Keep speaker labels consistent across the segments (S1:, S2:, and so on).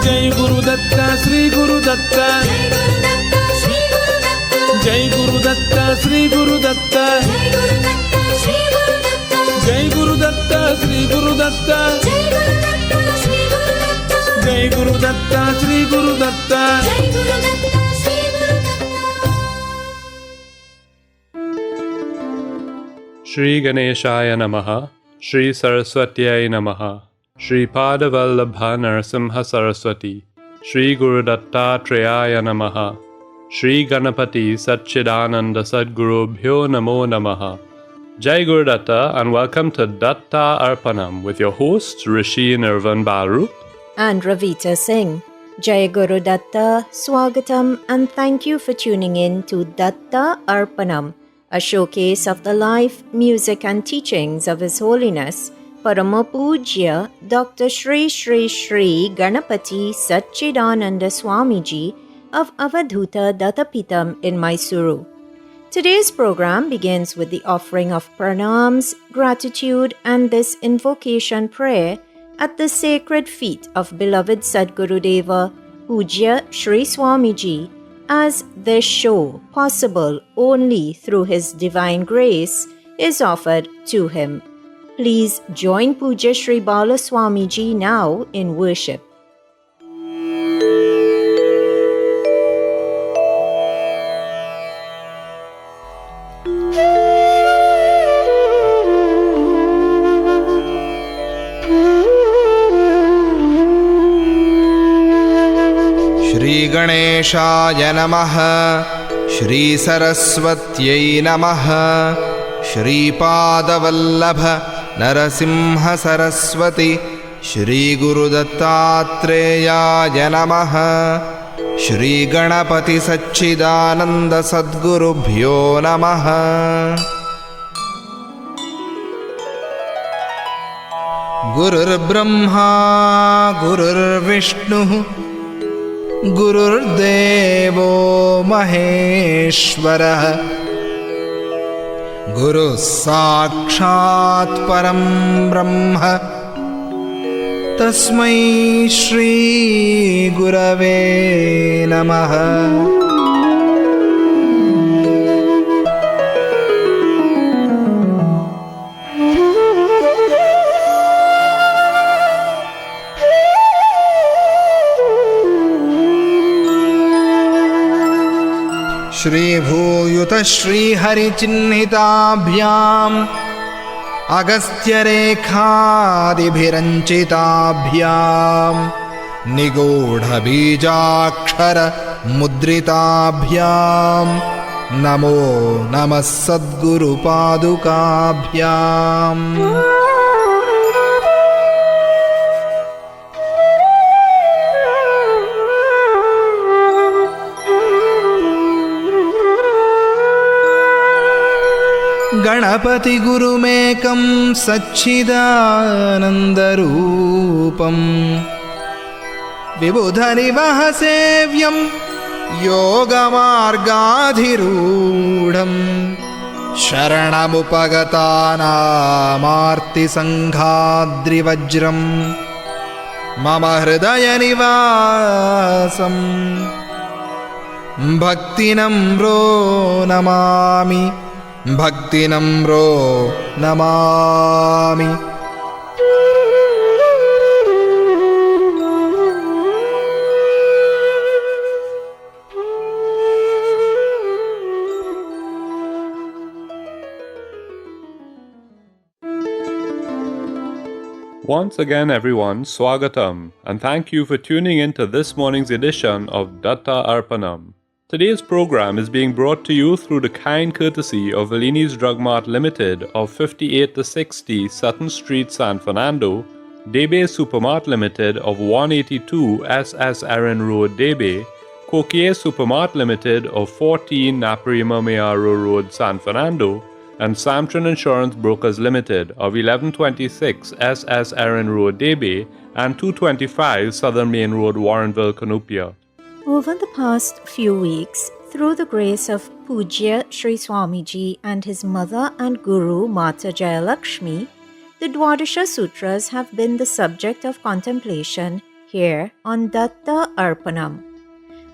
S1: Jai Guru Datta, Sri Guru Datta. Jai Guru Datta, Sri Guru Datta. Jai Guru Datta, Sri Guru Datta. Jai Guru Datta, Sri Guru Datta.
S2: Shri Ganeshaya Namaha, Shri Saraswatyai Namaha, Shri Padavallabha Narasimha Saraswati, Shri Guru Dattatreya Namaha, Shri Ganapati Satchidananda Sadgurubhyo Namo Namaha. Jai Guru Datta and welcome to Datta Arpanam with your hosts Rishi Nirvan Baru
S3: and Ravita Singh. Jai Guru Datta, Swagatam, and thank you for tuning in to Datta Arpanam, a showcase of the life, music and teachings of His Holiness Paramapujya Dr. Shri Shri Shri Ganapati Satchidananda Swamiji of Avadhuta Dattapitam in Mysuru. Today's program begins with the offering of pranams, gratitude and this invocation prayer at the sacred feet of beloved Sadgurudeva Pujya Shri Swamiji, as this show, possible only through His divine grace, is offered to him. Please join Pujya Shri Bala Swamiji now in worship.
S4: Shri Ganeshaya Namaha, Shri Saraswatyai Namaha, Shri Padavallabha Narasimha Saraswati, Shri Guru Dattatreya Namaha, Shri Ganapati Satchidananda Sadgurubhyo Namaha. Gurur Brahma, Gurur Vishnu, Gurur Devo Maheshwarah, Guru Sakshat Param Brahma, Tasmai Shri Gurave Namaha. Shri Bhuyuta Shri Hari Chinnhitabhyam Agastya Rekhadibhiranchitabhyam Nigodha Bijakshara Mudritabhyam Namo Namah Sadguru Padukabhyam. Ganapati Gurumekam Satchidanandarupam Vibhudharivahasevyam Yogamargadhirudham Sharanamupagatanaamarti Sanghadrivajram Mama Hridaya Nivasam Bhaktinamro Namami, Bhaktinamro Namami.
S2: Once again everyone, Swagatam, and thank you for tuning in to this morning's edition of Datta Arpanam. Today's program is being brought to you through the kind courtesy of Velini's Drug Mart Limited of 58-60 Sutton Street, San Fernando, Debe Supermart Limited of 182 SS Erin Road, Debe, Coquier Supermart Limited of 14 Naparima Mayaro Road, San Fernando, and Samtron Insurance Brokers Limited of 1126 SS Erin Road, Debe, and 225 Southern Main Road, Warrenville, Cunupia.
S3: Over the past few weeks, through the grace of Pujya Shri Swamiji and his mother and guru Mata Jayalakshmi, the Dwadasha Sutras have been the subject of contemplation here on Datta Arpanam.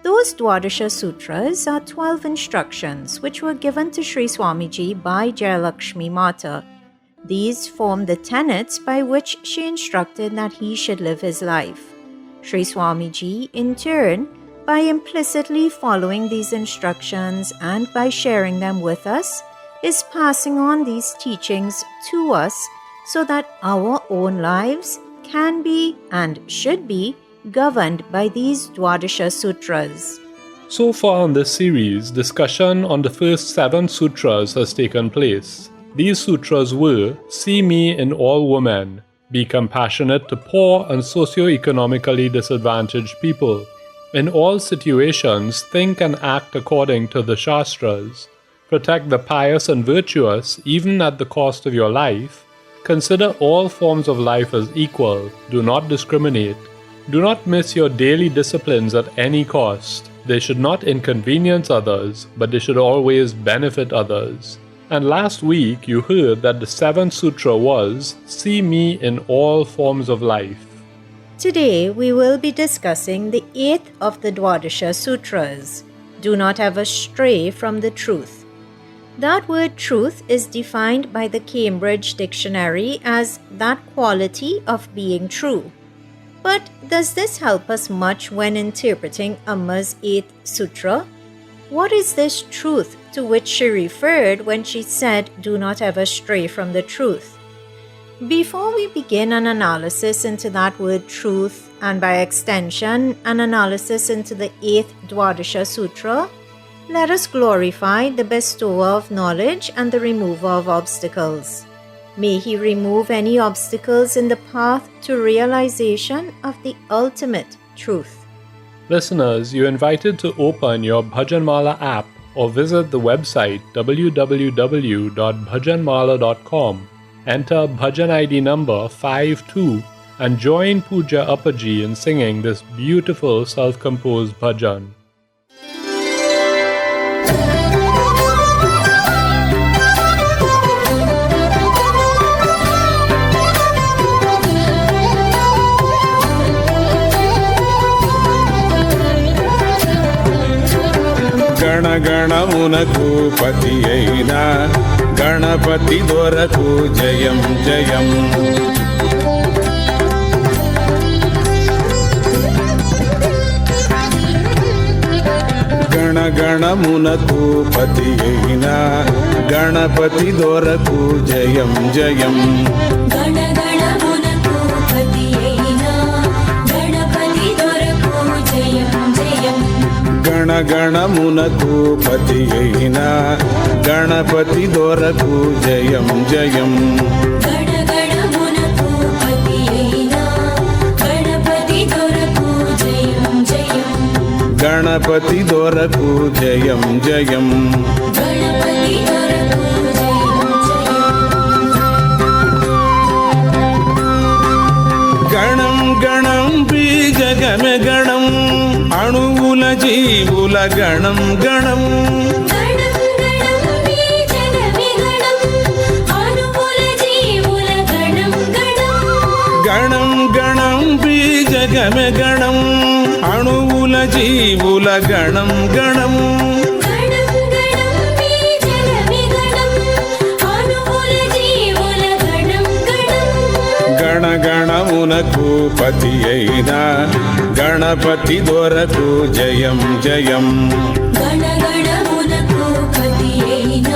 S3: Those Dwadasha Sutras are 12 instructions which were given to Sri Swamiji by Jayalakshmi Mata. These form the tenets by which she instructed that he should live his life. Sri Swamiji, in turn, by implicitly following these instructions and by sharing them with us, is passing on these teachings to us so that our own lives can be and should be governed by these Dwadasha Sutras.
S2: So far in this series, discussion on the first 7 sutras has taken place. These sutras were: see me in all women, be compassionate to poor and socio-economically disadvantaged people, in all situations think and act according to the Shastras, protect the pious and virtuous even at the cost of your life, consider all forms of life as equal, do not discriminate, do not miss your daily disciplines at any cost. They should not inconvenience others, but they should always benefit others. And last week you heard that the 7th sutra was, see me in all forms of life.
S3: Today we will be discussing the 8th of the Dwadasha Sutras, do not ever stray from the truth. That word truth is defined by the Cambridge Dictionary as that quality of being true. But does this help us much when interpreting Amma's 8th sutra? What is this truth to which she referred when she said, do not ever stray from the truth? Before we begin an analysis into that word truth, and by extension, an analysis into the 8th Dwadasha Sutra, let us glorify the bestower of knowledge and the remover of obstacles. May he remove any obstacles in the path to realization of the ultimate truth.
S2: Listeners, you're invited to open your Bhajanmala app or visit the website www.bhajanmala.com, enter Bhajan ID number 52 and join Pooja Appaji in singing this beautiful self-composed bhajan.
S1: గణగణమునకు పతి అయిన గణపతి దొరకు జయం జయం. గణగణమునకు పతి అయిన గణపతి దొరకు జయం జయం.
S5: గణగణమునకు పతి అయిన గణపతి దొరకు జయం జయం.
S1: గణగణమునకు పతి అయిన గణపతి దొరకు జయం జయం.
S5: గణగణమునకు పతి అయిన గణపతి దొరకు జయం జయం.
S1: గణపతి దొరకు జయం జయం.
S5: గణపతి దొరకు జయం జయం.
S1: గణం గణం బీజగమె గణం అణువుల జీవుల గణం గణం.
S5: గణం గణం బీజగమె గణం అణువుల జీవుల గణం గణం.
S1: గణం గణం బీజగమె గణం అణువుల జీవుల గణం గణం.
S5: గణం గణం బీజగమె గణం అణువుల జీవుల గణం గణం.
S1: గణగణమునకు పతి అయిన గణపతి దొరకు జయం జయం.
S5: గణగణమునకు పతి అయిన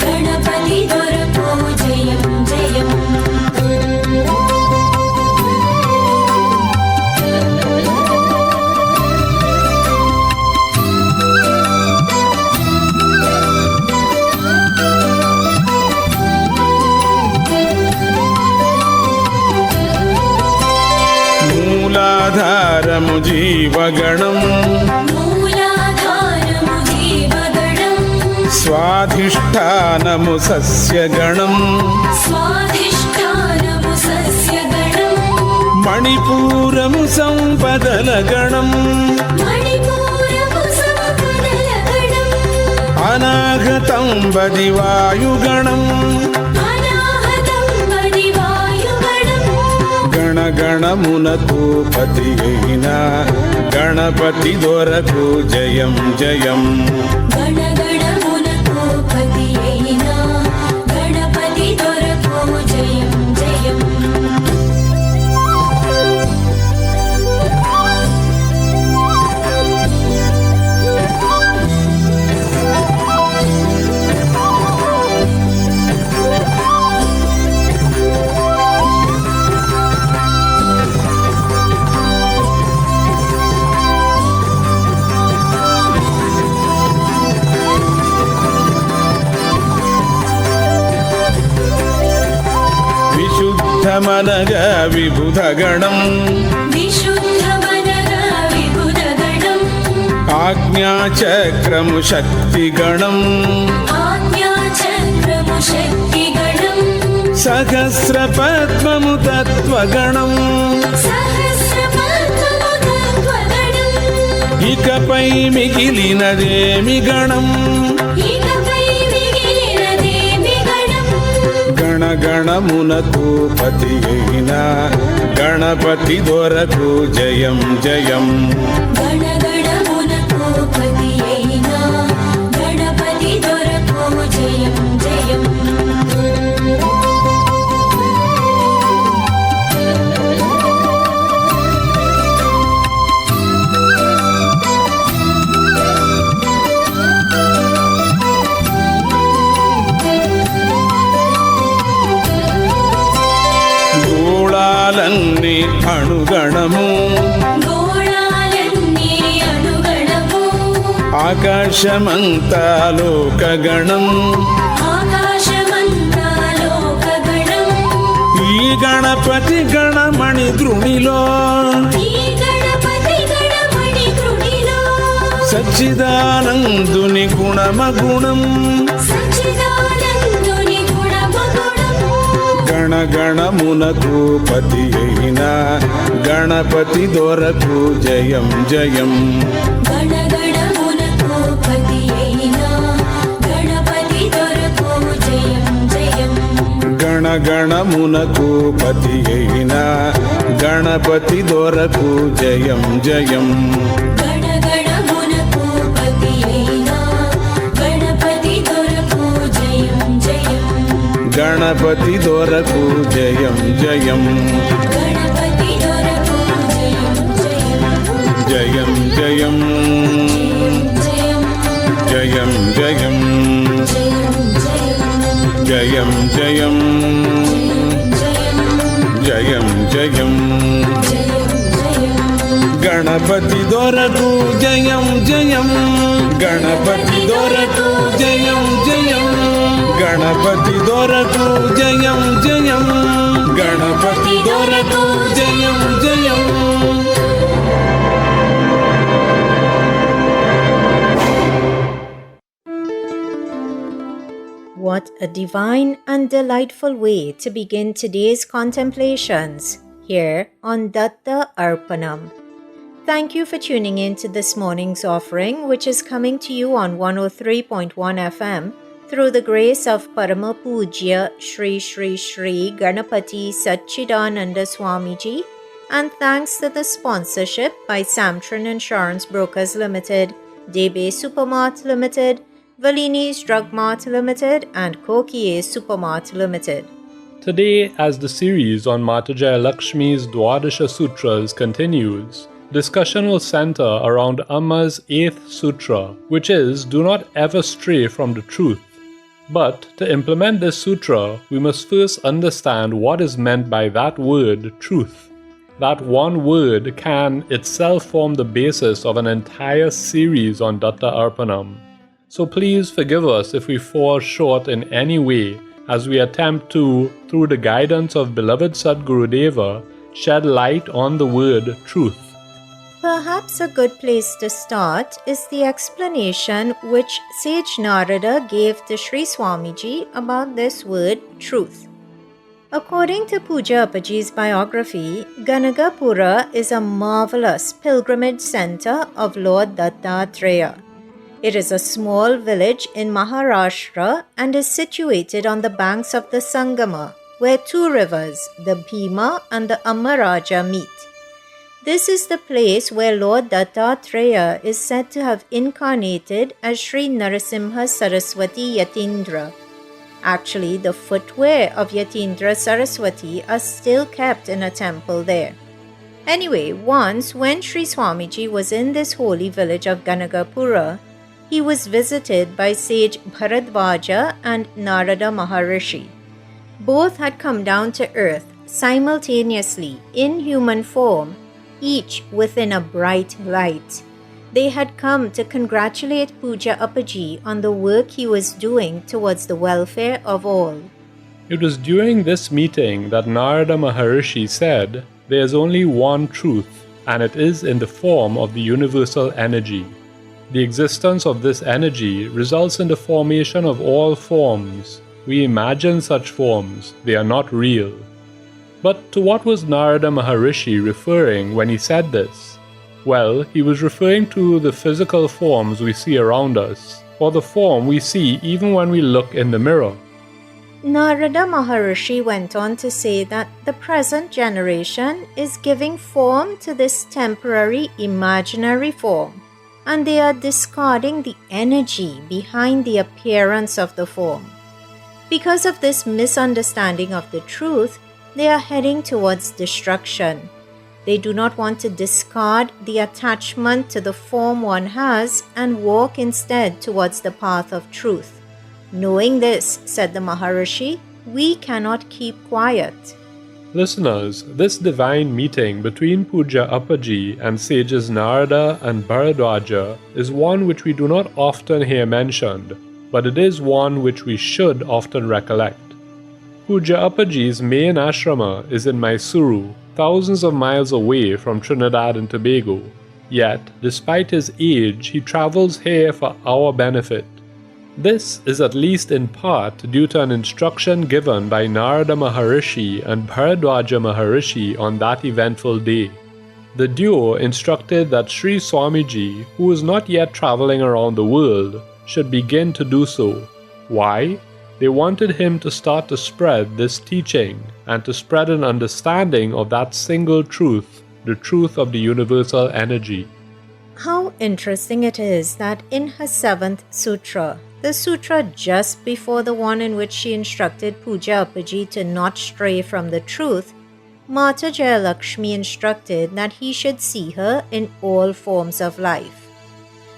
S5: గణపతి దొరకు జయం జయం.
S1: మూలాధారము జీవగణం
S5: మూలాధారము జీవగణం.
S1: స్వాధిష్ఠానము సస్యగణం.
S5: స్వాధిష్ఠానము సస్యగణం.
S1: మణిపూరము సంపదల గణం.
S5: మణిపూరము సంపదల గణం.
S1: అనాగతం బది వాయుగణం.
S5: అనాహతం బది వాయుగణం.
S1: గణగణమునకు పతి అయిన గణపతి దొరకు జయం జయం.
S5: గణగణమునకు పతి అయిన గణపతి దొరకు జయం జయం.
S1: విశుద్ధమనగా విబుధగణం
S5: విశుద్ధమనగా విబుధగణం
S1: ఆజ్ఞాచక్రము శక్తిగణం
S5: ఆజ్ఞాచక్రము శక్తిగణం
S1: సహస్రపద్మము తత్వగణం
S5: సహస్రపద్మము తత్వగణం.
S1: ఇకపై మిగిలినదేమి గణం
S5: ఇకపై మిగిలినదేమి గణం.
S1: గణగణమునకు పతి అయిన గణపతి దొరకు జయం జయం.
S5: గణగణమునకు పతి అయిన గణపతి దొరకు జయం జయం.
S1: గోళాలన్నీ అణుగణము
S5: గోళాలన్నీ అనుగణము
S1: ఆకాశమంతా లోకగణం
S5: ఆకాశమంతా లోకగణం.
S1: ఈ గణపతి గణమణి ద్రుణిలో
S5: ఈ గణపతి గణమణి కృణిలో
S1: సచ్చిదానందుని గుణమగుణం
S5: సచ్చిదానందుని గుణమగుణం.
S1: గణగణమునకు పతి అయిన గణపతి దొరకు జయం జయం.
S5: గణగణమునకు పతి అయిన గణపతి దొరకు జయం జయం.
S1: గణగణమునకు పతి అయిన గణపతి దొరకు జయం జయం.
S5: గణగణమునకు పతి అయిన గణపతి దొరకు జయం జయం.
S1: గణపతి దొరకు జయం జయం.
S5: గణపతి దొరకు జయం జయం.
S1: జయం జయం
S5: జయం
S1: జయం జయం
S5: జయం
S1: జయం జయం
S5: జయం
S1: జయం జయం. గణపతి దొరకు జయం జయం. గణపతి దొరకు జయం జయం. గణపతి దొరకు జయం జయం. గణపతి దొరకు జయం జయం.
S3: What a divine and delightful way to begin today's contemplations here on Datta Arpanam. Thank you for tuning in to this morning's offering, which is coming to you on 103.1 FM through the grace of Parama Pujya Shri Shri Shri Ganapati Satchidananda Swamiji, and thanks to the sponsorship by Samtran Insurance Brokers Limited, DB Supermart Limited, Valini's Drug Mart Limited, and Kokie Supermart Limited.
S2: Today, as the series on Matajaya Lakshmi's Dwadasha Sutras continues, discussion will center around Amma's 8th sutra, which is, do not ever stray from the truth. But to implement this sutra, we must first understand what is meant by that word, truth. That one word can itself form the basis of an entire series on Datta Arpanam. So please forgive us if we fall short in any way as we attempt to, through the guidance of beloved Sadguru Deva, shed light on the word truth.
S3: Perhaps a good place to start is the explanation which Sage Narada gave to Sri Swamiji about this word truth. According to Puja Appaji's biography, Ganagapura is a marvelous pilgrimage center of Lord Dattatreya. It is a small village in Maharashtra and is situated on the banks of the Sangama, where two rivers, the Bhima and the Amaraja, meet. This is the place where Lord Dattatreya is said to have incarnated as Sri Narasimha Saraswati Yatindra. Actually, the footwear of Yatindra Saraswati are still kept in a temple there. Anyway, once when Sri Swamiji was in this holy village of Ganagapura, he was visited by sage Bharadvaja and Narada Maharishi. Both had come down to earth simultaneously in human form, each within a bright light. They had come to congratulate Puja Appaji on the work he was doing towards the welfare of all.
S2: It was during this meeting that Narada Maharishi said, "There is only one truth, and it is in the form of the universal energy. The existence of this energy results in the formation of all forms. We imagine such forms, they are not real." But to what was Narada Maharishi referring when he said this? Well, he was referring to the physical forms we see around us, or the form we see even when we look in the mirror.
S3: Narada Maharishi went on to say that the present generation is giving form to this temporary imaginary form, and they are discarding the energy behind the appearance of the form. Because of this misunderstanding of the truth, they are heading towards destruction. They do not want to discard the attachment to the form one has and walk instead towards the path of truth. Knowing this, said the Maharishi, we cannot keep quiet.
S2: Listeners, this divine meeting between Puja Appaji and sages Narada and Bharadwaja is one which we do not often hear mentioned, but it is one which we should often recollect. Puja Appaji's main ashrama is in Mysuru, thousands of miles away from Trinidad and Tobago. Yet, despite his age, he travels here for our benefit. This is at least in part due to an instruction given by Narada Maharishi and Bharadwaja Maharishi on that eventful day. The duo instructed that Sri Swamiji, who was not yet traveling around the world, should begin to do so. Why? They wanted him to start to spread this teaching and to spread an understanding of that single truth, the truth of the universal energy.
S3: How interesting it is that in her 7th sutra, the sutra just before the one in which she instructed Puja Appaji to not stray from the truth, Mata Jayalakshmi instructed that he should see her in all forms of life.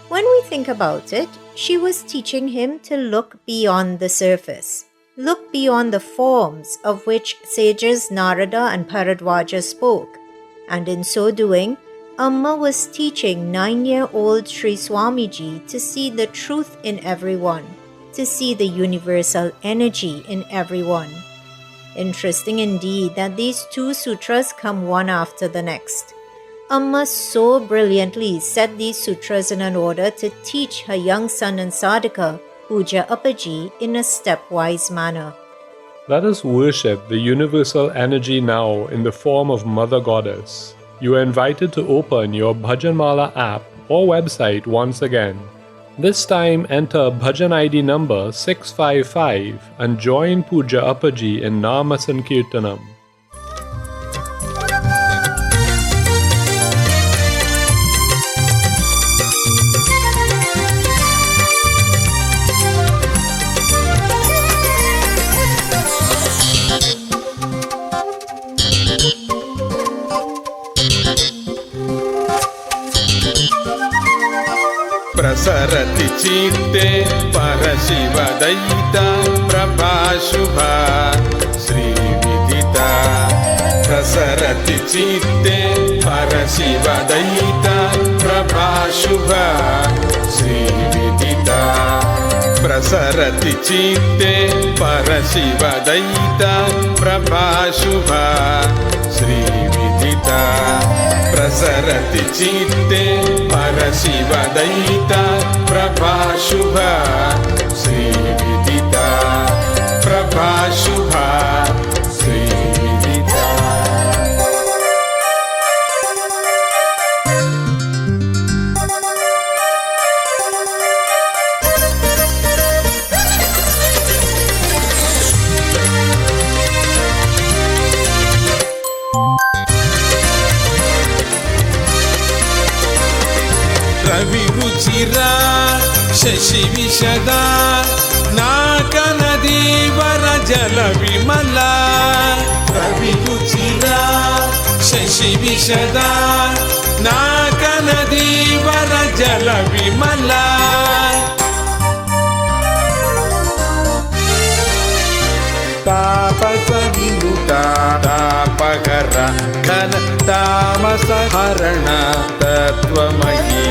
S3: When we think about it, she was teaching him to look beyond the surface, look beyond the forms of which sages Narada and Bharadwaja spoke, and in so doing, Amma was teaching 9-year-old Sri Swamiji to see the truth in everyone, to see the universal energy in everyone. Interesting indeed that these two sutras come one after the next. Amma so brilliantly set these sutras in an order to teach her young son and sadhaka, Puja Appaji, in a stepwise manner.
S2: Let us worship the universal energy now in the form of Mother Goddess. You are invited to open your Bhajanmala app or website once again. This time enter Bhajan ID number 655 and join Puja Appaji in Nama Sankirtanam.
S1: प्रसरति चित्ते परशिवदयिता प्रभाशुभा श्रीविदिता प्रसरति चित्ते परशिवदयिता प्रभाशुभा श्रीविदिता प्रसरति चित्ते परशिवदयिता प्रभाशुभा श्रीविदिता प्रसरति चित्ते परशिवदयिता प्रभाशुभा श्रीविदिता प्रभाशुभा श्रीविदिता। ರುಚಿರ ಶಶಿ ವಿಷದ ನಾಕನದೀವರ ಜಲ ವಿಮಲ ರವಿ ರುಚಿರ ಶಶಿ ವಿಷದ ನಾಕನದೀವರ ಜಲ ವಿಮಲ ತಾಪಸ ವಿನುತ ತಾಪಕರ ಘನ ತಾಮಸ ಹರಣ ತತ್ವಮಯಿ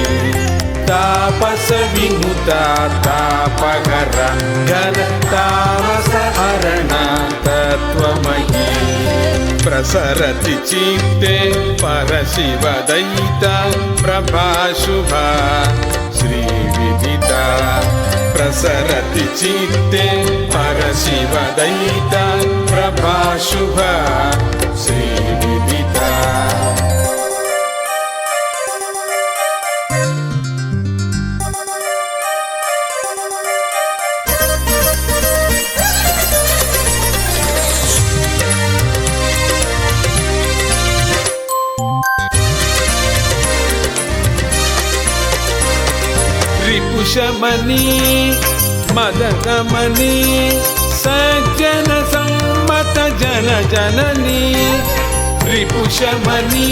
S1: ತಾಪಸ ವಿನುತ ತಾಪಕರ ಘನ ತಾಮಸ ಹರಣ ತತ್ವಮಯಿ ಪ್ರಸರತಿ ಚಿತ್ತೆ ಪರಶಿವ ದಯಿತ ಪ್ರಭಾ ಶುಭ ಶ್ರೀ ವಿದಿತ ಪ್ರಸರತಿ ಚಿತ್ತೆ ಪರಶಿವ ದಯಿತ ಪ್ರಭಾ ಶುಭ ಶ್ರೀ ವಿದಿತ ರಿಪುಷಮನಿ ಮದನಮನಿ ಸಜ್ಜನ ಸಮ್ಮತ ಜನ ಜನನಿ ರಿಪುಷಮನಿ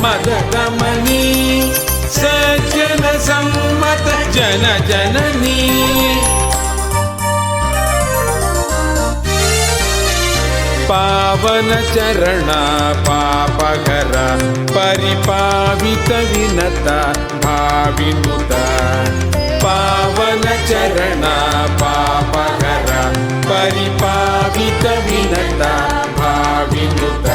S1: ಮದನಮನಿ ಸಜ್ಜನ ಸಮ್ಮತ ಜನ ಜನನಿ ಪಾವನ ಚರಣ ಪಾಪಕರ ಪರಿಪಾವಿತ ವಿನತ ಭಾವಿನುತ ಪಾವನ ಚರಣ ಪಾಪಕರ ಪರಿಪಾವಿತ ವಿನತ ಭಾವಿನುತ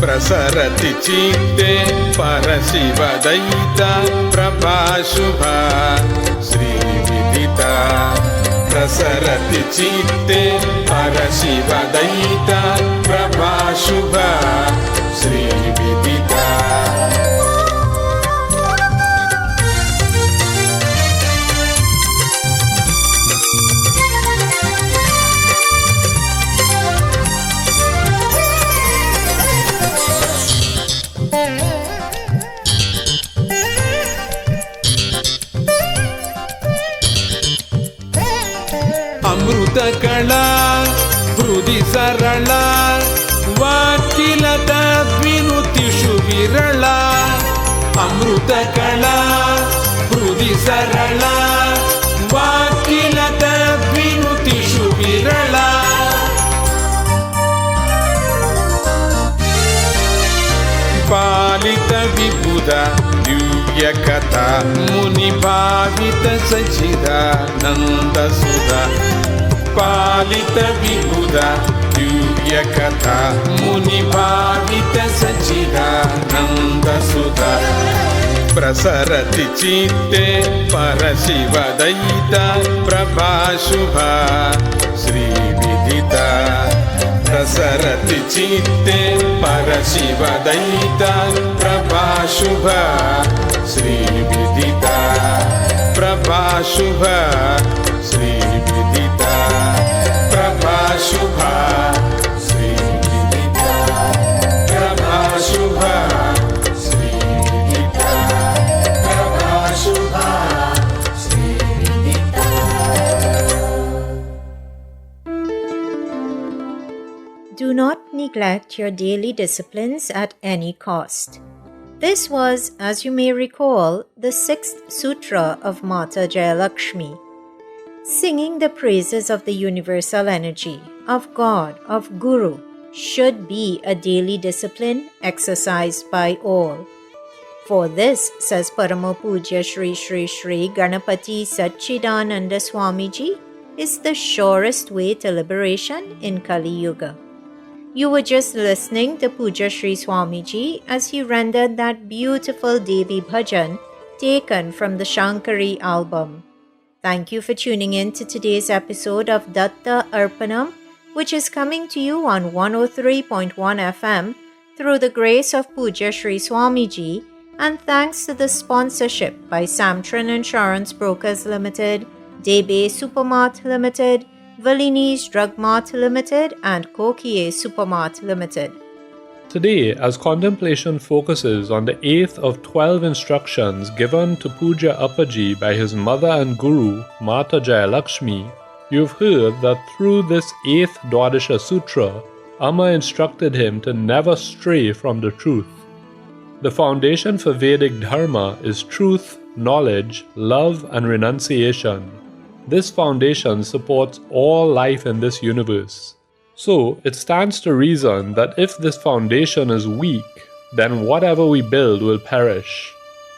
S1: ಪ್ರಸರತಿ ಚಿತ್ತೆ ಪರಶಿವ ದಯಿತ ಪ್ರಭಾ ಶುಭ ಶ್ರೀ ವಿದಿತ ಪ್ರಸರತಿ ಚಿತ್ತೆ ಪರಶಿವ ದಯಿತ ಪ್ರಭಾ ಶುಭ ಶ್ರೀ ವಿದಿತ ಅಮೃತ ಕಳ ಹೃದಿ ಸರಳ ವಾಕಿಲ ತದ್ವಿನುತಿಷು ವಿರಳ ಅಮೃತ ಕಳ ಹೃದಿ ಸರಳ ವಾಕಿಲ ತದ್ವಿನುತಿಷು ವಿರಳ ಪಾಲಿತ ವಿಬುಧ ದಿವ್ಯ ಕಥಾ ಮುನಿ ಭಾವಿತ ಸಚಿದ ನಂದ ಸುಧ ಪಾಲಿತ ವಿಬುಧ ದಿವ್ಯ ಕಥಾ ಮುನಿ ಭಾವಿತ ಸಚಿದ ನಂದ ಸುಧ ಪ್ರಸರತಿ ಚಿತ್ತೆ ಪರಶಿವ ದಯಿತ ಪ್ರಭಾ ಶುಭ ಶ್ರೀ ವಿದಿತ ಪ್ರಸರತಿ ಚಿತ್ತೆ ಪರಶಿವ ದಯಿತ ಪ್ರಭಾ ಶುಭ ಶ್ರೀ ವಿದಿತ ಪ್ರಭಾ ಶುಭ ಶ್ರೀ ವಿದಿತ ಪ್ರಭಾ ಶುಭ ಶ್ರೀ ವಿದಿತ ಪ್ರಭಾ ಶುಭ ಶ್ರೀ ವಿದಿತ ಪ್ರಭಾ ಶುಭ Shri ವಿದಿತ.
S3: Do not neglect your daily disciplines at any cost. This was, as you may recall, the 6th Sutra of Mata Jayalakshmi. Singing the praises of the universal energy, of God, of Guru, should be a daily discipline exercised by all. For this, says Parama Pujya Shri Shri Shri Ganapati Satchidananda Swamiji, is the surest way to liberation in Kali Yuga. You were just listening to Puja Sri Swamiji as he rendered that beautiful Devi Bhajan taken from the Shankari album. Thank you for tuning in to today's episode of Datta Arpanam, which is coming to you on 103.1 FM through the grace of Puja Sri Swamiji and thanks to the sponsorship by Samtran Insurance Brokers Limited, Debe Supermart Limited, Valini's Drug Mart Limited and Kokie Supermart Limited.
S2: Today, as contemplation focuses on the 8th of 12 instructions given to Puja Appaji by his mother and guru, Mata Jayalakshmi, you've heard that through this 8th Dwadasha Sutra, Amma instructed him to never stray from the truth. The foundation for Vedic Dharma is truth, knowledge, love, and renunciation. This foundation supports all life in this universe. So, it stands to reason that if this foundation is weak, then whatever we build will perish.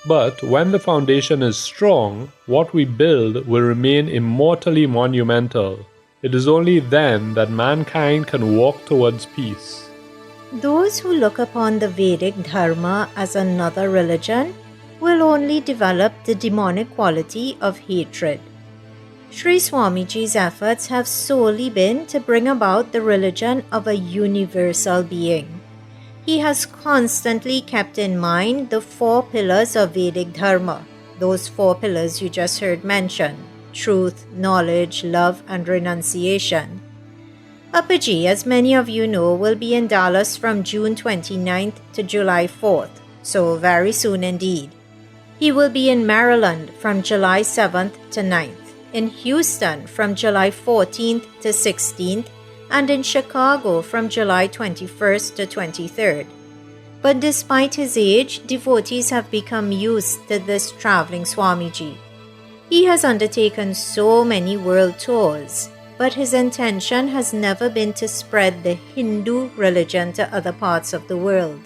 S2: But when the foundation is strong, what we build will remain immortally monumental. It is only then that mankind can walk towards peace.
S3: Those who look upon the Vedic Dharma as another religion will only develop the demonic quality of hatred. Sri Swamiji's efforts have solely been to bring about the religion of a universal being. He has constantly kept in mind the 4 pillars of Vedic Dharma, those 4 pillars you just heard mentioned: truth, knowledge, love, and renunciation. Appaji, as many of you know, will be in Dallas from June 29th to July 4th, so very soon indeed. He will be in Maryland from July 7th to 9th, in Houston from July 14th to 16th, and in Chicago from July 21st to 23rd. But despite his age, devotees have become used to this traveling Swamiji. He has undertaken so many world tours, but his intention has never been to spread the Hindu religion to other parts of the world.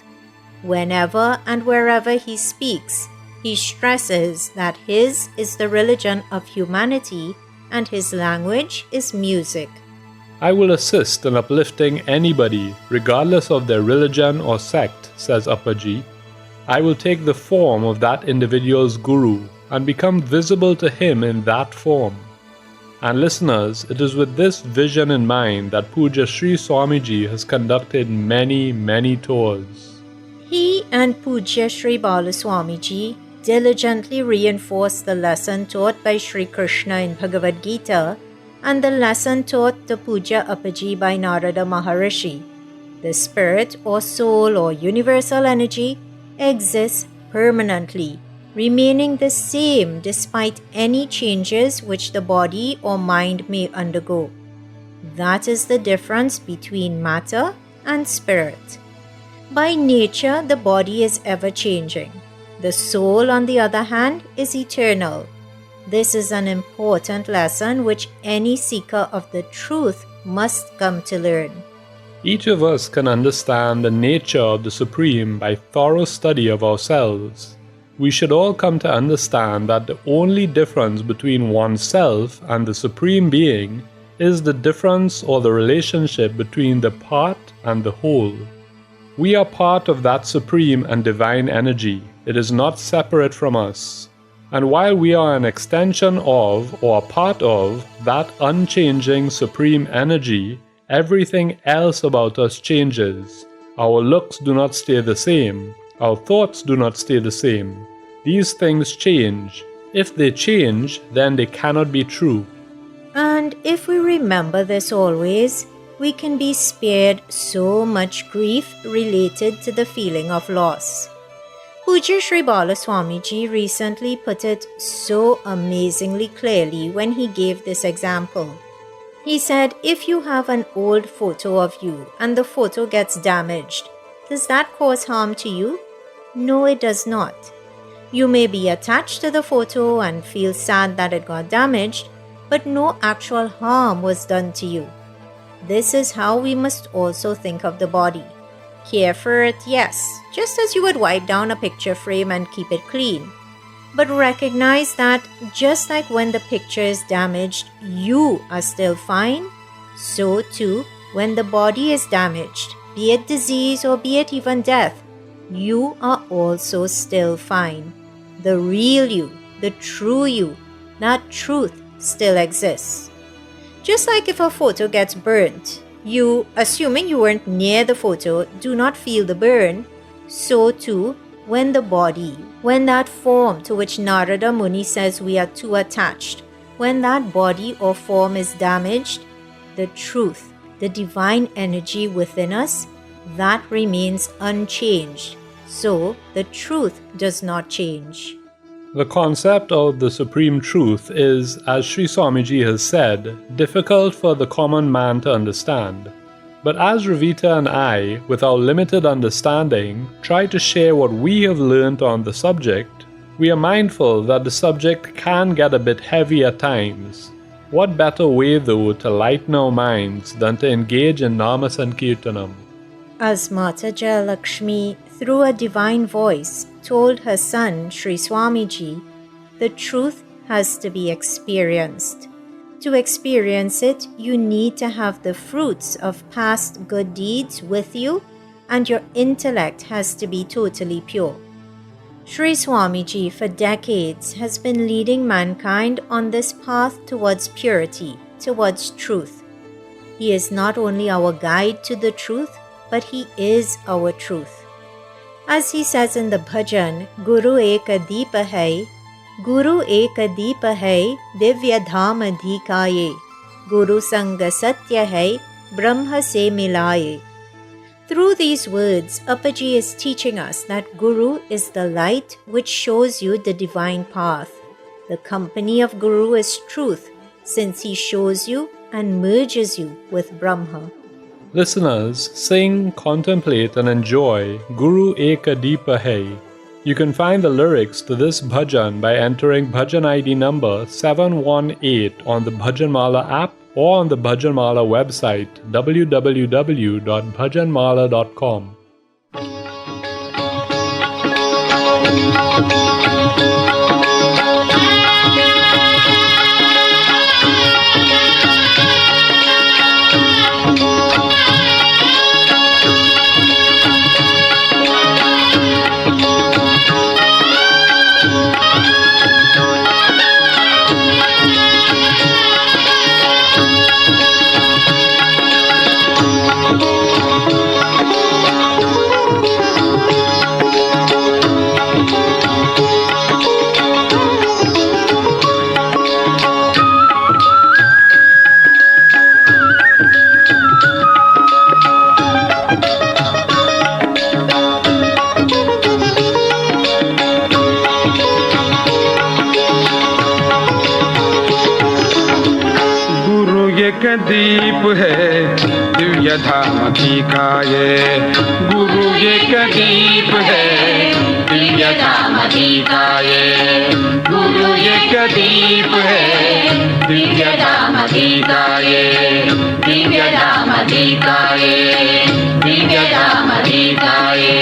S3: Whenever and wherever he speaks, he stresses that his is the religion of humanity and his language is music.
S2: I will assist in uplifting anybody, regardless of their religion or sect, says Appaji. I will take the form of that individual's guru and become visible to him in that form. And listeners, it is with this vision in mind that Puja Sri Swamiji has conducted many tours.
S3: He and Pujya Sri Balaswamiji diligently reinforced the lesson taught by Sri Krishna in Bhagavad Gita and the lesson taught to Puja Appaji by Narada Maharishi. The spirit or soul or universal energy exists permanently, remaining the same despite any changes which the body or mind may undergo. That is the difference between matter and spirit. By nature, the body is ever-changing. The soul, on the other hand, is eternal. This is an important lesson which any seeker of the truth must come to learn.
S2: Each of us can understand the nature of the Supreme by thorough study of ourselves. We should all come to understand that the only difference between oneself and the Supreme Being is the difference or the relationship between the part and the whole. We are part of that supreme and divine energy. It is not separate from us. And while we are an extension of or a part of that unchanging supreme energy, everything else about us changes. Our looks do not stay the same. Our thoughts do not stay the same. These things change. If they change, then they cannot be true.
S3: And if we remember this always, we can be spared so much grief related to the feeling of loss. Pujya Sri Balaswamiji recently put it so amazingly clearly when he gave this example. He said, if you have an old photo of you and the photo gets damaged, does that cause harm to you? No, it does not. You may be attached to the photo and feel sad that it got damaged, but no actual harm was done to you. This is how we must also think of the body. Care for it, yes, just as you would wipe down a picture frame and keep it clean. But recognize that just like when the picture is damaged, you are still fine. So too, when the body is damaged, be it disease or be it even death, you are also still fine. The real you, the true you, that truth still exists. Just like if a photo gets burnt, you, assuming you weren't near the photo, do not feel the burn. So too, when the body, when that form to which Narada Muni says we are too attached, when that body or form is damaged, the truth, the divine energy within us, that remains unchanged. So the truth does not change.
S2: The concept of the Supreme Truth is, as Sri Swamiji has said, difficult for the common man to understand. But as Ravita and I, with our limited understanding, try to share what we have learned on the subject, we are mindful that the subject can get a bit heavy at times. What better way, though, to lighten our minds than to engage in Nama Sankirtanam?
S3: As Mata Jayalakshmi, through a divine voice, told her son Sri Swamiji, the truth has to be experienced. To experience it, you need to have the fruits of past good deeds with you, and your intellect has to be totally pure. Sri Swamiji for decades has been leading mankind on this path towards purity, towards truth. He is not only our guide to the truth, but he is our truth. As he says in the bhajan, Guru Eka Deepa Hai, Guru Eka Deepa Hai, Divya Dham Adhikaye, Guru Sangha Satya Hai, Brahma Se Milaye. Through these words, Appaji is teaching us that Guru is the light which shows you the divine path. The company of Guru is truth, since he shows you and merges you with Brahma.
S2: Listeners, sing, contemplate and enjoy Guru Eka Deepa Hai. You can find the lyrics to this bhajan by entering bhajan ID number 718 on the Bhajanmala app or on the Bhajanmala website www.bhajanmala.com.
S1: एक दीप है दिव्य धाम की काये, गुरु एक दीप है दिव्य धाम की काये, गुरु एक दीप है दिव्य धाम की काये, दिव्य धाम की काये, दिव्य धाम की काये।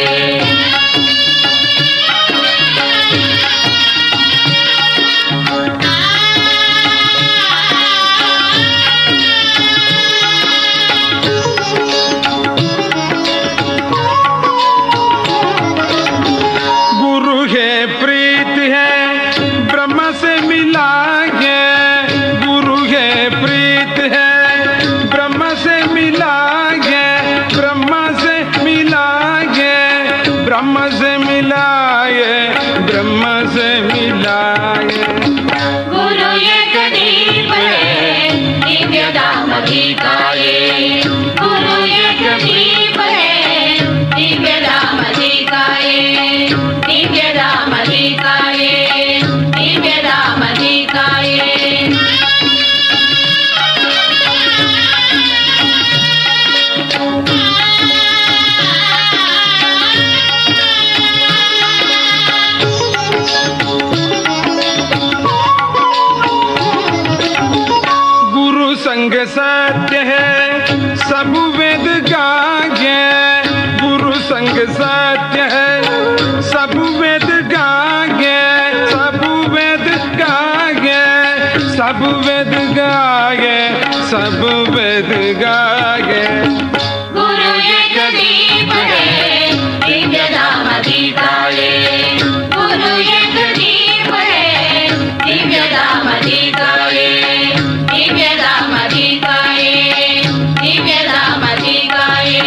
S6: सत्य है सब वेद गाये, गुरु संग सत्य है सब वेद गाये, सब वेद गाये, सब वेद गाये, सब वेद गाये।
S5: गुरु एक दीप है दिव्य धाम दिखाए, गुरु एक दीप है दिव्य धाम दिखाए, दिव्य धाम दिखाए, दिव्य धाम दिखाए।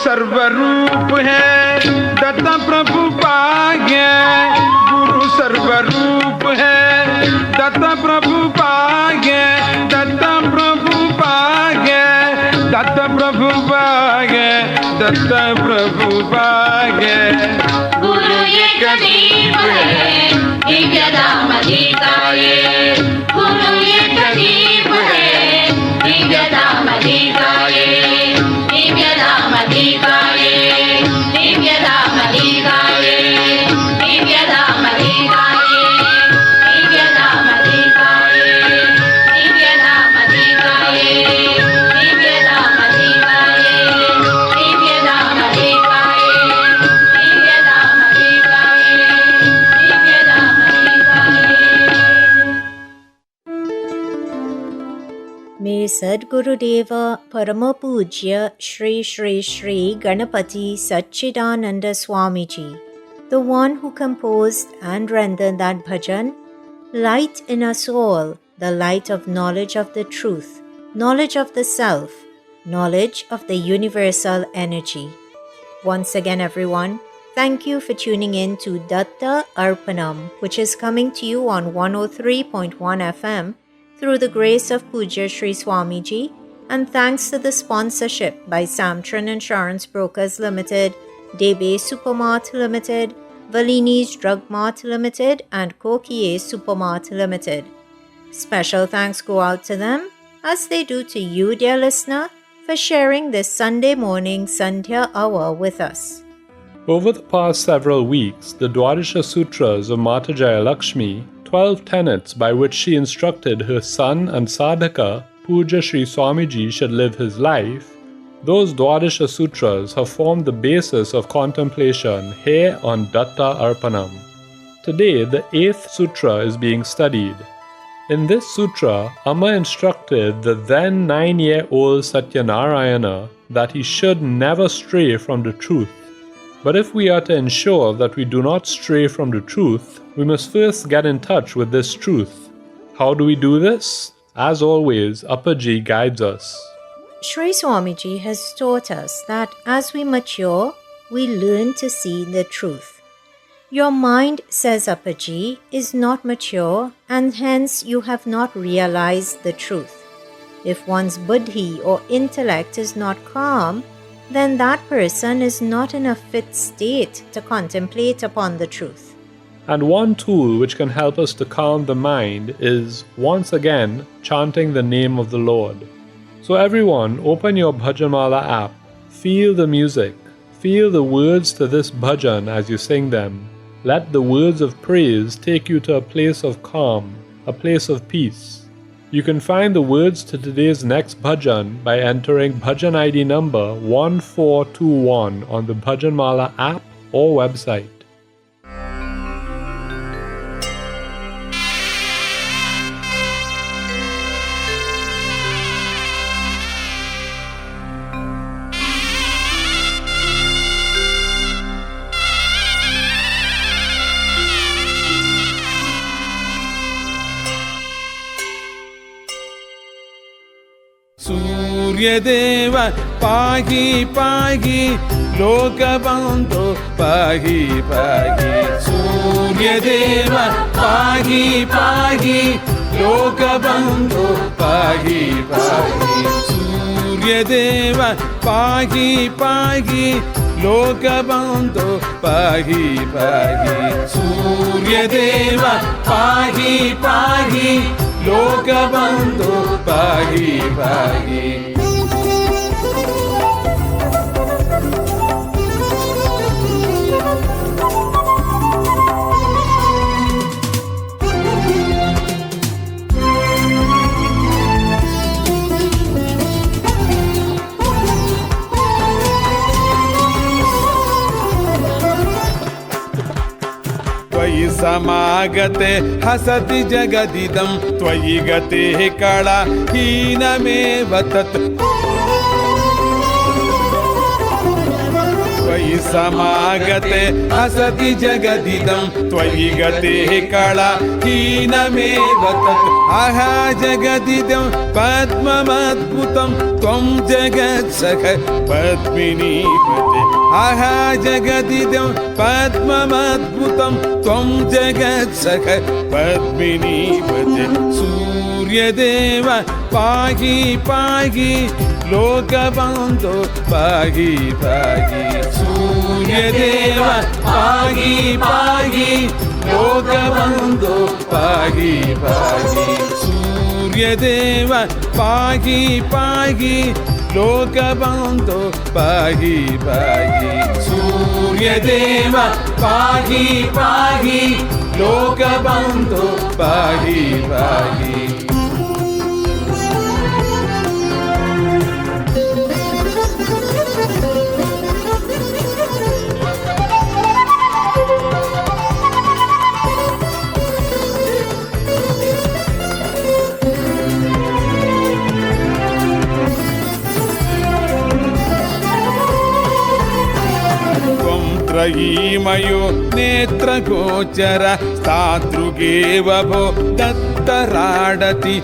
S6: सर्वरूप है दत्ता प्रभु पागे, गुरु सर्वरूप है दत्ता प्रभु पागे, दत्ता प्रभु पागे, दत्ता प्रभु पागे, दत्ता प्रभु पागे।
S5: गुरु एक दीप है दिव्य धाम दिखाए, गुरु एक दीप है दिव्य धाम दिखाए, दिव्य धाम दिखाए, दिव्य धाम दिखाए, दिव्य धाम दिखाए, दिव्य धाम दिखाए, दिव्य धाम दिखाए, दिव्य धाम दिखाए, दिव्य धाम दिखाए, दिव्य धाम दिखाए, दिव्य धाम दिखाए।
S3: May Sadgurudeva Paramapuज्य Shri Shri Shri Ganapati Satchidananda Swamiji, the one who composed and rendered that bhajan, light in us all, the light of knowledge of the truth, knowledge of the self, knowledge of the universal energy. Once again, everyone, thank you for tuning in to Datta Arpanam, which is coming to you on 103.1 FM through the grace of Pujya Sri Swamiji, and thanks to the sponsorship by Samtran Insurance Brokers Limited, Debe Supermart Limited, Valini's Drug Mart Limited, and Kokie Supermart Limited. Special thanks go out to them, as they do to you, dear listener, for sharing this Sunday morning Sandhya hour with us.
S2: Over the past several weeks, the Dwadasha Sutras of Mata Jaya Lakshmi, 12 tenets by which she instructed her son and sadhaka, Pujya Sri Swamiji, should live his life, those Dwadasha Sutras have formed the basis of contemplation here on Datta Arpanam. Today, the 8th Sutra is being studied. In this sutra, Amma instructed the then 9-year-old Satyanarayana that he should never stray from the truth. But if we are to ensure that we do not stray from the truth, we must first get in touch with this truth. How do we do this? As always, Appaji guides us.
S3: Sri Swamiji has taught us that as we mature, we learn to see the truth. Your mind, says Appaji, is not mature, and hence you have not realized the truth. If one's buddhi or intellect is not calm, then that person is not in a fit state to contemplate upon the truth.
S2: And one tool which can help us to calm the mind is, once again, chanting the name of the Lord. So everyone, open your Bhajanmala app, feel the music, feel the words to this bhajan as you sing them. Let the words of praise take you to a place of calm, a place of peace. You can find the words to today's next bhajan by entering bhajan ID number 1421 on the Bhajanmala app or website.
S1: Suryadev पाहि पाहि लोकबन्धो पाहि पाहि सूर्यदेव पाहि पाहि लोकबन्धो पाहि पाहि सूर्यदेव पाहि पाहि लोकबन्धो पाहि पाहि सूर्यदेव पाहि पाहि लोकबन्धो पाहि पाहि त्वयि समागते हसति जगदिदं त्वयि गते कला हीनमेव तत् त्वयि समागते हसति जगदिदं त्वयि गते कला हीनमेव तत् अहा जगदिदं पद्ममद्भुतं त्वं जगत्सख पद्मिनीपते अहा जगदिदं पद्ममद्भुतं त्वं जगत्सख पद्मिनीपते सूर्यदेव पाहि पाहि लोकबन्धो पाहि पाहि सूर्यदेव पाहि पाहि लोकबन्धो पाहि पाहि सूर्यदेव पाहि पाहि लोकबन्धो पाहि पाहि सूर्यदेव पाहि पाहि लोकबन्धो पाहि पाहि त्रयीमयो नेत्रगोचर तादृगेव भो दत्तराडति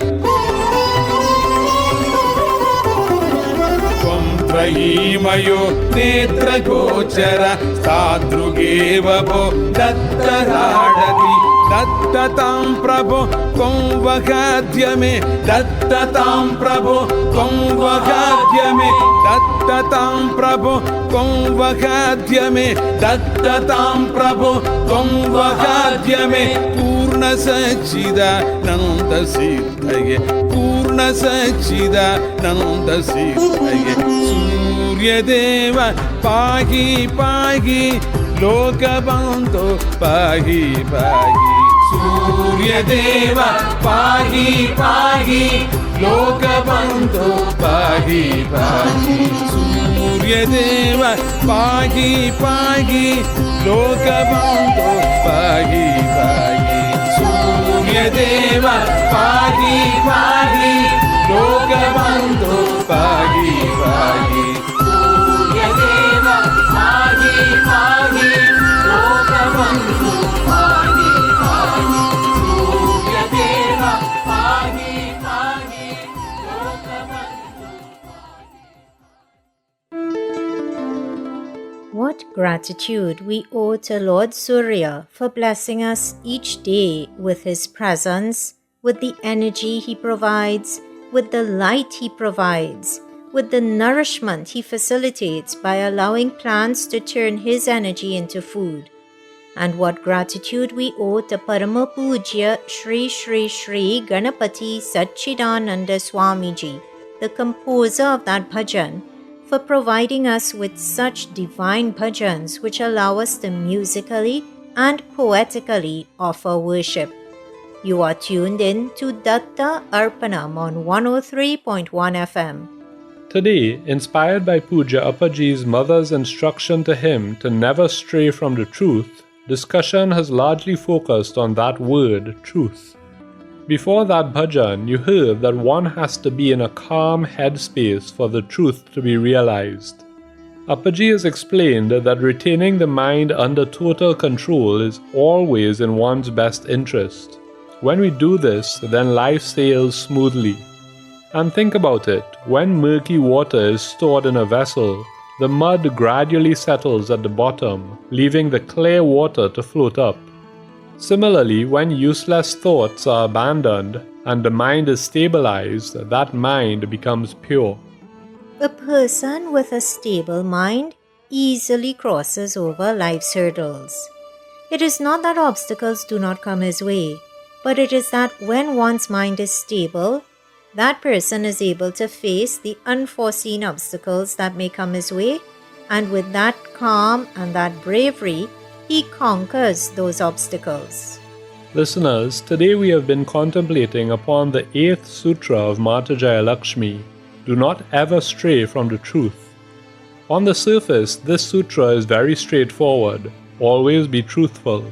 S1: त्वं त्रयीमयो नेत्रगोचर तादृगेव भो दत्तराडति दत्ततां प्रभो त्वं वगाद्य मे दत्ततां प्रभो त्वं वगाद्य मे दत्ततां प्रभो त्वं वगाद्य मे दत्ततां प्रभो त्वं वगाद्य मे पूर्णसच्चिदानन्दसिद्धये पूर्णसच्चिदानन्दसिद्धये सूर्यदेव पाहि पाहि लोकबन्धो पाहि पाहि सूर्यदेव पाहि पाहि लोकबन्धो पाहि पाहि सूर्यदेव पाहि पाहि लोकबन्धो पाहि पाहि सूर्यदेव पाहि पाहि लोकबन्धो पाहि पाहि सूर्यदेव पाहि पाहि लोकबन्धो पाहि पाहि सूर्यदेव पाहि पाहि लोकबन्धो.
S3: What gratitude we owe to Lord Surya for blessing us each day with his presence, with the energy he provides, with the light he provides, with the nourishment he facilitates by allowing plants to turn his energy into food. And what gratitude we owe to Parama Pujya Shri Shri Shri Ganapati Satchidananda Swamiji, the composer of that bhajan, for providing us with such divine bhajans which allow us to musically and poetically offer worship. You are tuned in to Datta Arpanam on 103.1 FM.
S2: Today, inspired by Pujya Appaji's mother's instruction to him to never stray from the truth, discussion has largely focused on that word, truth. Before that bhajan, you heard that one has to be in a calm headspace for the truth to be realized. Appaji has explained that retaining the mind under total control is always in one's best interest. When we do this, then life sails smoothly. And think about it, when murky water is stored in a vessel, the mud gradually settles at the bottom, leaving the clear water to float up. Similarly, when useless thoughts are abandoned and the mind is stabilized, that mind becomes pure.
S3: A person with a stable mind easily crosses over life's hurdles. It is not that obstacles do not come his way, but it is that when one's mind is stable, that person is able to face the unforeseen obstacles that may come his way, and with that calm and that bravery, he conquers those obstacles.
S2: Listeners, today we have been contemplating upon the 8th Sutra of Mata Jaya Lakshmi. Do not ever stray from the truth. On the surface, this sutra is very straightforward. Always be truthful.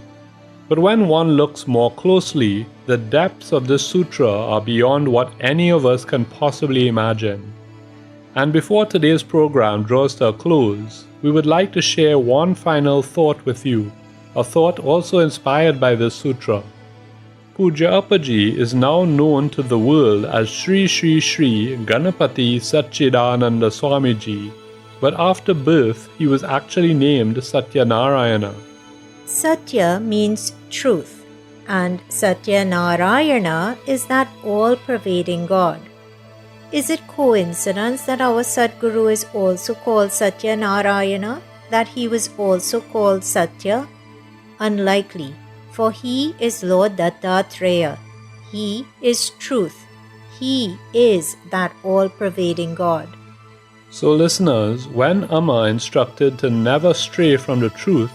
S2: But when one looks more closely, the depths of this sutra are beyond what any of us can possibly imagine. And before today's program draws to a close, we would like to share one final thought with you, a thought also inspired by this sutra. Puja Appaji is now known to the world as Sri Sri Sri Ganapati Satchidananda Swamiji, but after birth he was actually named Satyanarayana.
S3: Satya means truth, and Satyanarayana is that all-pervading God. Is it coincidence that our Sadguru is also called Satyanarayana, that he was also called Satya? Unlikely, for he is Lord Dattatreya. He is truth. He is that all-pervading God.
S2: So listeners, when Amma instructed to never stray from the truth,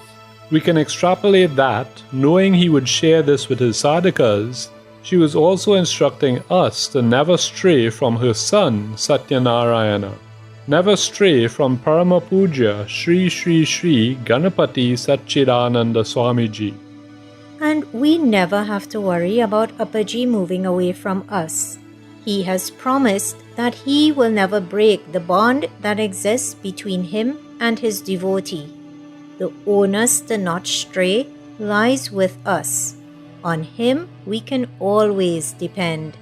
S2: we can extrapolate that, knowing he would share this with his sadhakas, she was also instructing us to never stray from her son, Satyanarayana. Never stray from Parama Puja Sri Sri Sri Ganapati Satchidananda Swamiji.
S3: And we never have to worry about Appaji moving away from us. He has promised that he will never break the bond that exists between him and his devotee. The onus to not stray lies with us. On him we can always depend.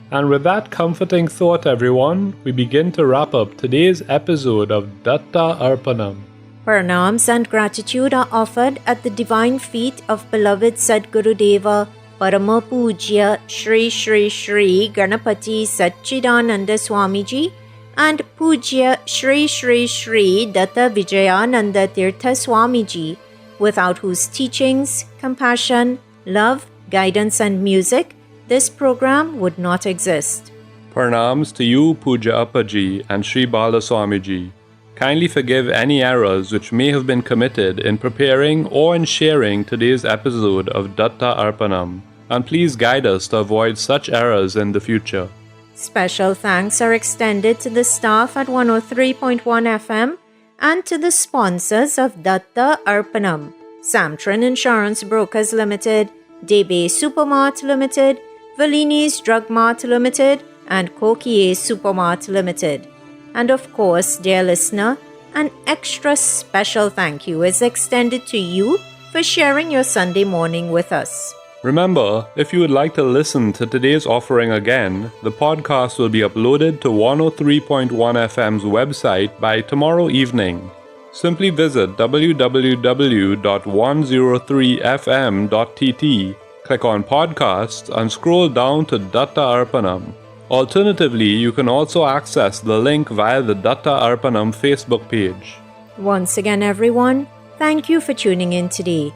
S2: And with that comforting thought, everyone, we begin to wrap up today's episode of Datta Arpanam.
S3: Pranams and gratitude are offered at the divine feet of beloved Sadguru Deva, Parama Pujya Sri Sri Sri Ganapati Satchidananda Swamiji and Pujya Sri Sri Sri Datta Vijayananda Tirtha Swamiji, without whose teachings, compassion, love, guidance and music, this program would not exist.
S2: Pranams to you, Puja Appaji and Sri Bala Swamiji. Kindly forgive any errors which may have been committed in preparing or in sharing today's episode of Datta Arpanam, and please guide us to avoid such errors in the future.
S3: Special thanks are extended to the staff at 103.1 FM and to the sponsors of Datta Arpanam: Samtran Insurance Brokers Limited, Debe Supermart Limited, Valini's Drug Mart Limited, and Kokie Supermart Limited. And of course, dear listener, an extra special thank you is extended to you for sharing your Sunday morning with us.
S2: Remember, if you would like to listen to today's offering again, the podcast will be uploaded to 103.1 FM's website by tomorrow evening. Simply visit www.103fm.tt, click on podcasts and scroll down to Datta Arpanam. Alternatively, you can also access the link via the Datta Arpanam Facebook page.
S3: Once again, everyone, thank you for tuning in today.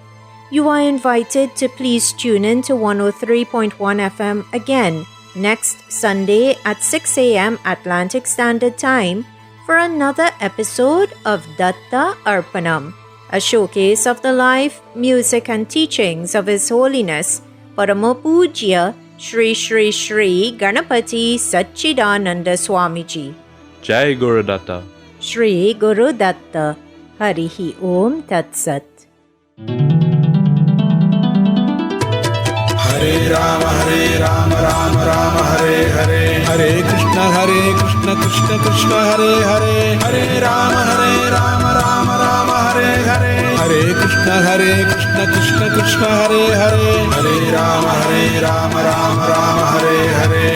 S3: You are invited to please tune in to 103.1 FM again next Sunday at 6 a.m. Atlantic Standard Time for another episode of Datta Arpanam, a showcase of the life, music and teachings of His Holiness Parama Pujya Sri Sri Sri Ganapati Satchidananda Swamiji.
S2: Jai Guru Datta.
S3: Shri Guru Datta. Harihi Om Tat Sat.
S1: Hare Rama, Rama Rama, Hare Krishna, Krishna Krishna, Hare Hare Rama, Rama Rama, Hare Krishna, Krishna Krishna, Hare Rama, Rama Hare Hare.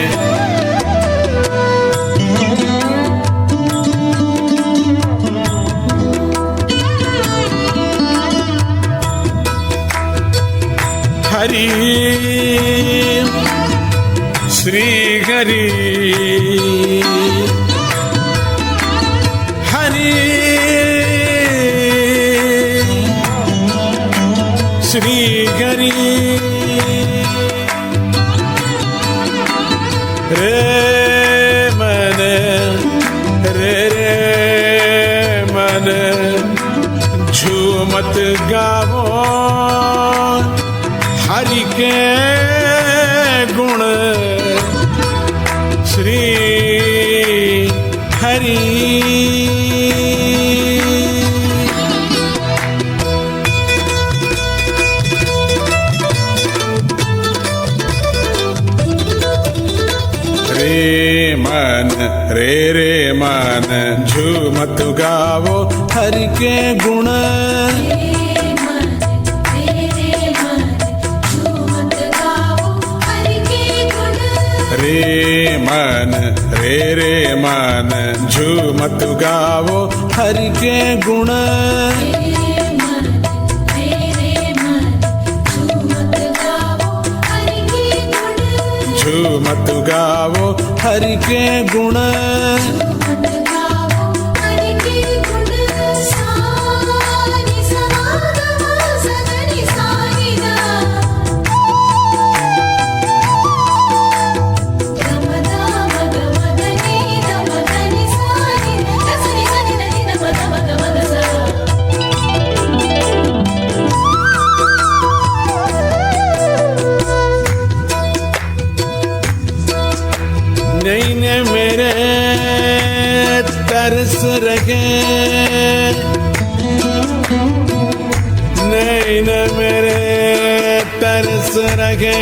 S1: Hari Sri Hari Hari Sri Hari Re Mane Re Mane Jhumat Gavo Hari के गुण श्री हरि रे मन रे मन झूमत गावो हरि के गुण रे मन झूमत गावो हरि के गुण झूमत गावो हरि के गुण नैने मेरे तरस रखे नैने मेरे तरस रखे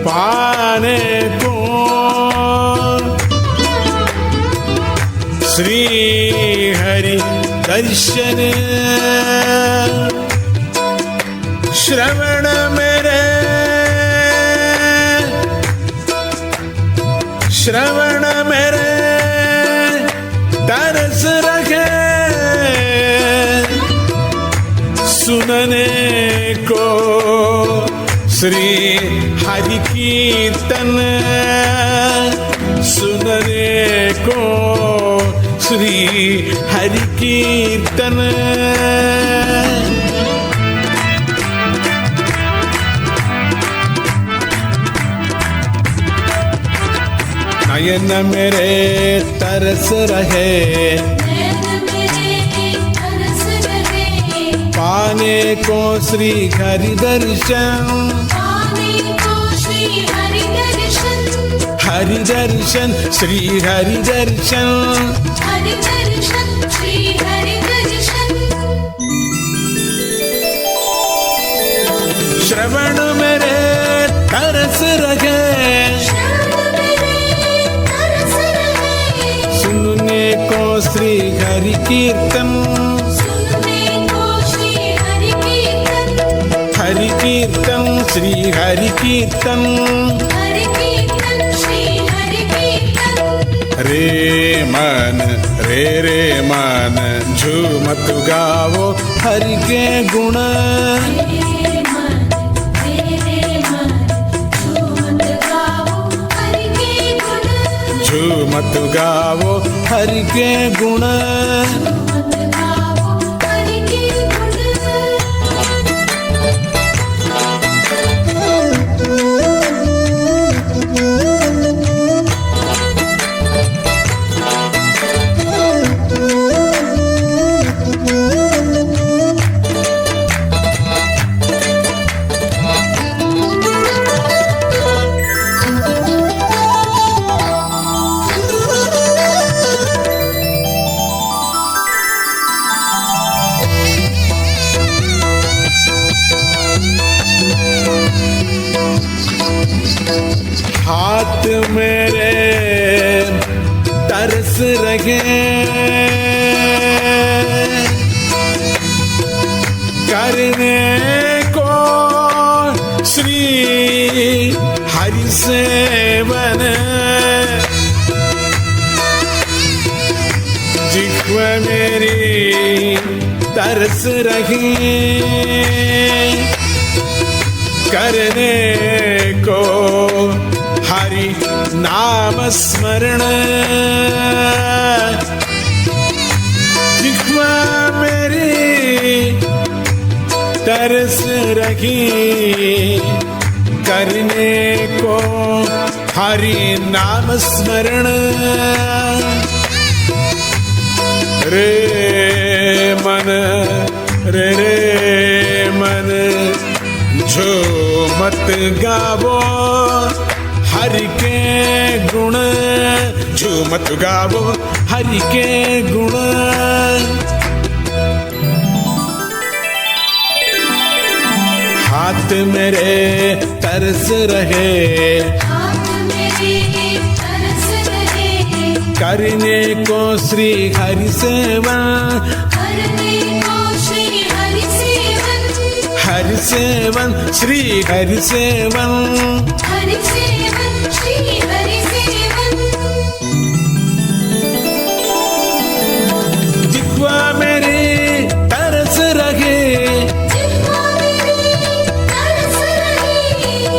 S1: पाने को श्री हरि दर्शन श्रवण मेरे श्रवण मेरे तरस रखे सुनने को श्री हरि कीर्तन सुनने को श्री हरि कीर्तन नयन मेरे तरस रहे पाने को श्री हरि दर्शन हरि दर्शन श्री हरि दर्शन श्रवण मेरे तरस रखे सुनने को श्री हरि कीर्तन हरि कीर्तन श्री हरि कीर्तन रे मन झूमत गावो हरि के गुण झूमत गावो हरि के गुण हाथ मेरे तरस रखे करने को श्री हरि सेवन जिह्वा मेरी तरस रखी करने को हरि नाम स्मरण जिह्वा मेरी तरस रखी करने को हरि नाम स्मरण रे मन झूमत गावो हरि के गुण झूमत गावो हरि के गुण हाथ मेरे तरस रहे करने को Shri Hari seven, Hari seven Shri Hari seven, जिह्वा मेरी तरस रहे,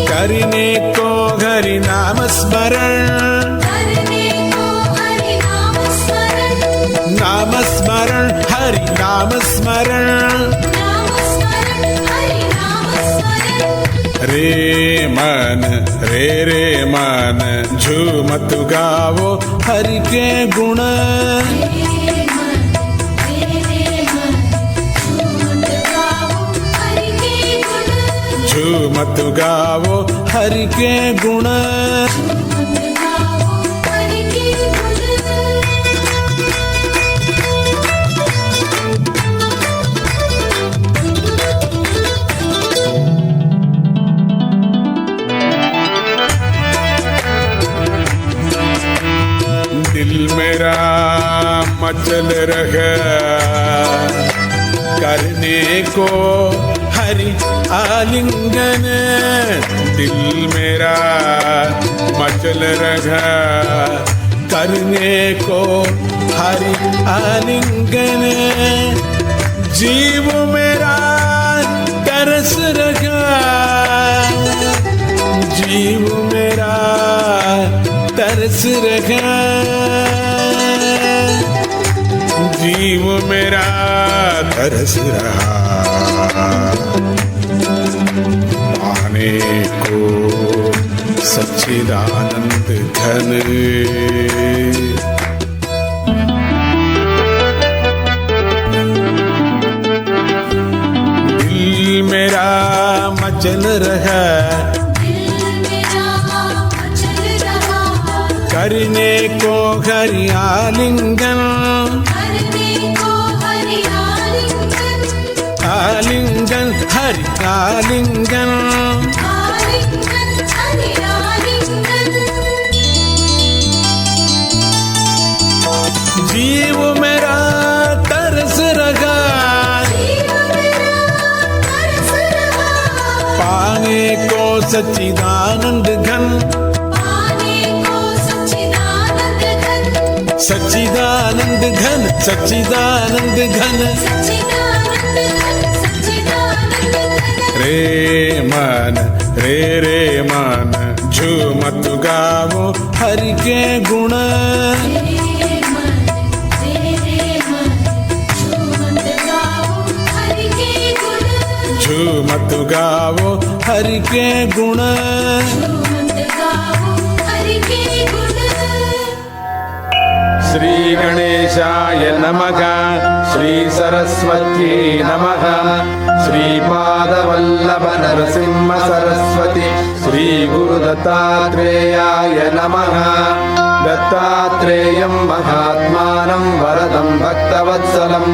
S1: करने को हरि नाम स्मरण, नाम स्मरण हरि नाम स्मरण, रे मन रे मन झूमत गावो हरि के गुण, झूमत गावो हरि के गुण, दिल मेरा मचल रहा करने को हरि आलिंगन, दिल मेरा मचल रहा करने को हरि आलिंगन, जीव मेरा तरस रहा, जीव मेरा तरस रहा, जीव मेरा तरस रहा, पाने को सच्चिदानंद घन, दिल मेरा मचल रहा करने को हरि आलिंगन, आलिंगन हरि आलिंगन, जीव मेरा तरस रहा, पाने को सच्चिदानंद घन, सच्चिदानंद घन सच्चिदानंद घन, रे मन झूमत गावो हरि के गुण, झूमत गावो हरि के गुण,
S6: श्री गणेशाय नमः, श्री सरस्वती नमः, श्रीपादवल्लभ नरसिंह सरस्वती, श्री गुरुदत्तात्रेयाय नमः, दत्तात्रेयं महात्मानं वरदं भक्तवत्सलं,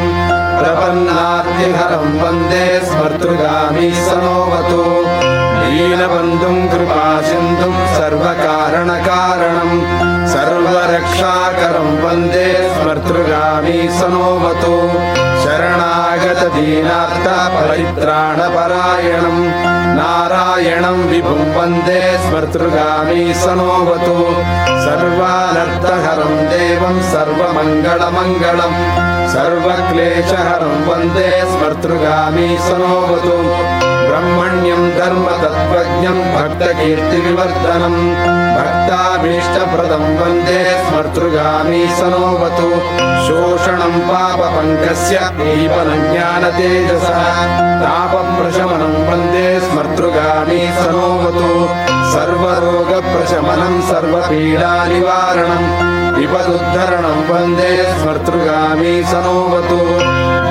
S6: प्रपन्नार्तिहरं वन्दे स्मर्तृगामी सनोवतु, दीनबन्धुं कृपासिन्धुं सर्वकारणकारणं, सर्वरक्षाकरं वन्दे स्मर्तृगामी सनोवतु, शरणागतदीनार्थ परित्राणपरायणं, नारायणं विभुं वन्दे स्मर्तृगामी सनोवतु, सर्वानर्थहरं देवं सर्वमङ्गलमङ्गलं, सर्वक्लेशहरं वन्दे स्मर्तृगामी सनोवतु, ब्रह्मण्यं धर्मतत्त्वज्ञं भक्तकीर्तिविवर्धनं, भक्ताभीष्टप्रदं वन्दे स्मर्तृगामी सनोवतु, शोषणं पापपङ्कस्य दीपनं ज्ञानतेजसः, तापप्रशमनं वन्दे स्मर्तृगामी सनोवतु, सर्वरोगप्रशमनं सर्वपीडानिवारणं, विपदुद्धरणं वन्दे स्मर्तृगामी सनोवतु,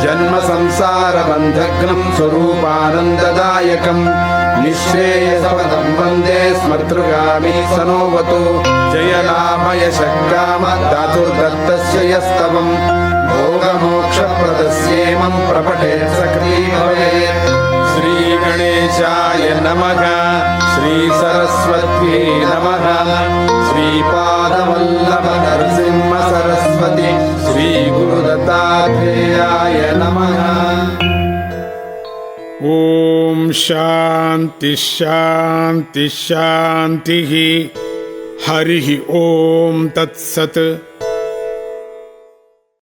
S6: जन्मसंसारबन्धघ्नं स्वरूपानन्ददायकं, निःश्रेयसपदं वन्दे स्मर्तृगामी सनोवतु, जयलाभयशक्काम धातुर्दत्तस्य यस्तवं, भोगमोक्षप्रदस्येमं प्रपठेत् सक्रिय भवेत्। श्रीगणेशाय नमः। श्रीसरस्वत्यै नमः श्रीपादवल्लभ नरसिंह सरस्वती श्रीगुरुदत्तात्रेयाय नमः।
S1: ॐ शान्ति शान्ति शान्तिः। हरिः ॐ तत्सत्।